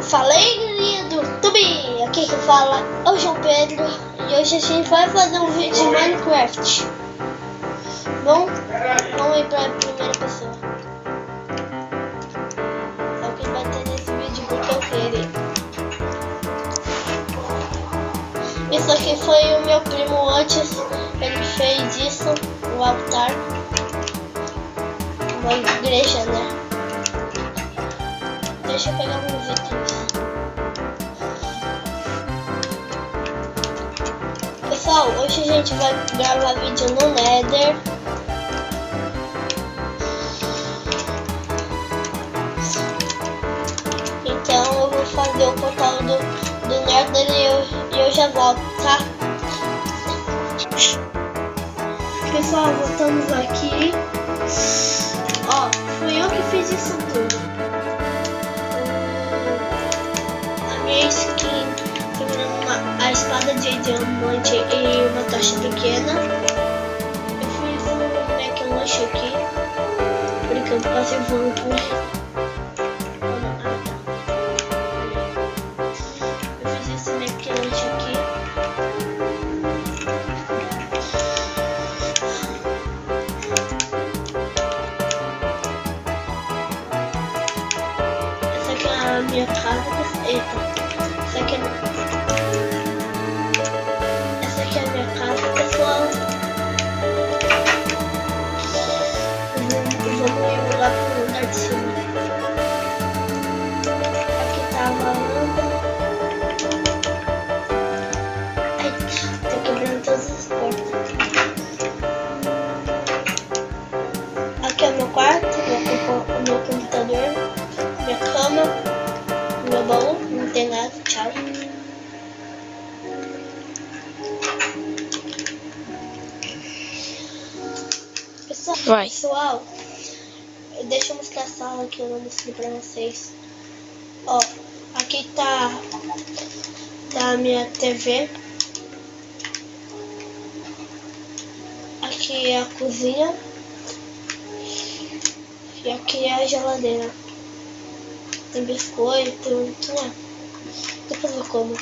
Fala aí, galerinha do YouTube, aqui que fala é o João Pedro e hoje a gente vai fazer um vídeo de Minecraft. Vamos ir para a primeira pessoa. Só que vai ter nesse vídeo porque eu queria. Isso aqui foi o meu primo antes, ele fez isso, o altar, uma igreja, né? Deixa eu pegar uns itens. Pessoal, hoje a gente vai gravar vídeo no Nether. Então eu vou fazer o portal do Nether e eu já volto, tá? Pessoal, voltamos aqui. Ó, fui eu que fiz isso tudo. Minha skin segurando a espada de diamante e uma tocha pequena. Eu fiz um McLanche aqui, porque eu passei voando por eu fiz esse McLanche aqui. Essa aqui é a minha casa. Eita. Essa aqui é a minha casa, pessoal. Vamos ir lá pro andar de cima. Aqui tá a varanda. Eita, tô quebrando todas as portas. Aqui é o meu quarto, o meu computador, minha cama, meu baú. Não tem nada, tchau. Pessoal, deixa eu mostrar a sala que eu não mostrei pra vocês. Ó, aqui tá a minha TV. Aqui é a cozinha. E aqui é a geladeira. Tem biscoito, depois eu como.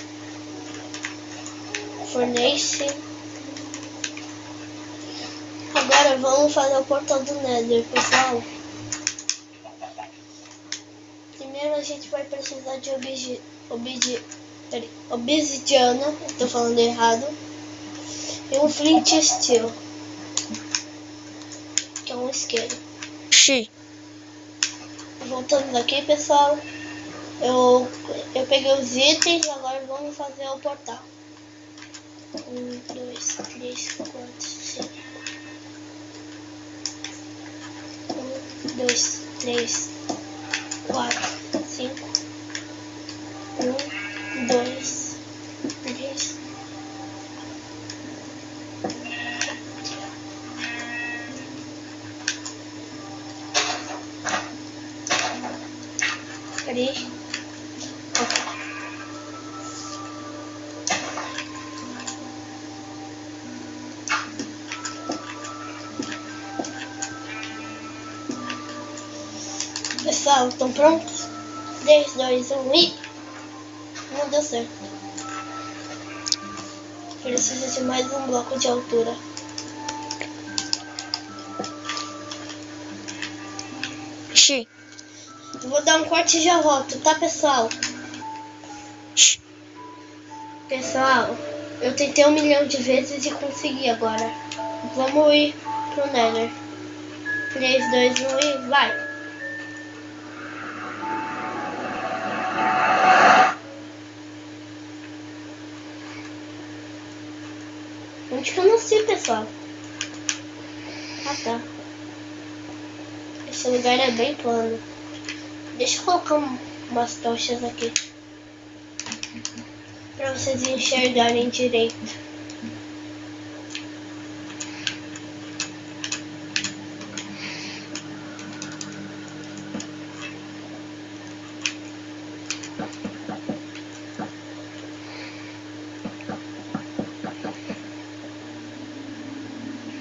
Fornece. Agora vamos fazer o portal do Nether, pessoal. Primeiro a gente vai precisar de obsidiana, estou falando errado. E um flint steel, que é um isqueiro. Voltando aqui, pessoal. Eu peguei os itens, agora vamos fazer o portal. 1, 2, 3, 4, 5. 1, 2, 3, 4, 5. 1, 2, 3. Peraí. Pessoal, estão prontos? 3, 2, 1 e... Não deu certo. Preciso de mais um bloco de altura. Vou dar um corte e já volto, tá, pessoal? Pessoal, eu tentei 1 milhão de vezes e consegui agora. Vamos ir pro Nether. 3, 2, 1 e vai! Onde que eu nasci, pessoal? Ah, tá. Esse lugar é bem plano. Deixa eu colocar umas tochas aqui para vocês enxergarem direito.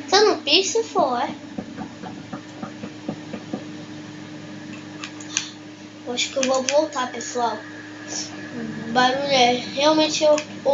Tá no piso, for? Acho que eu vou voltar, pessoal. O barulho é realmente horrível.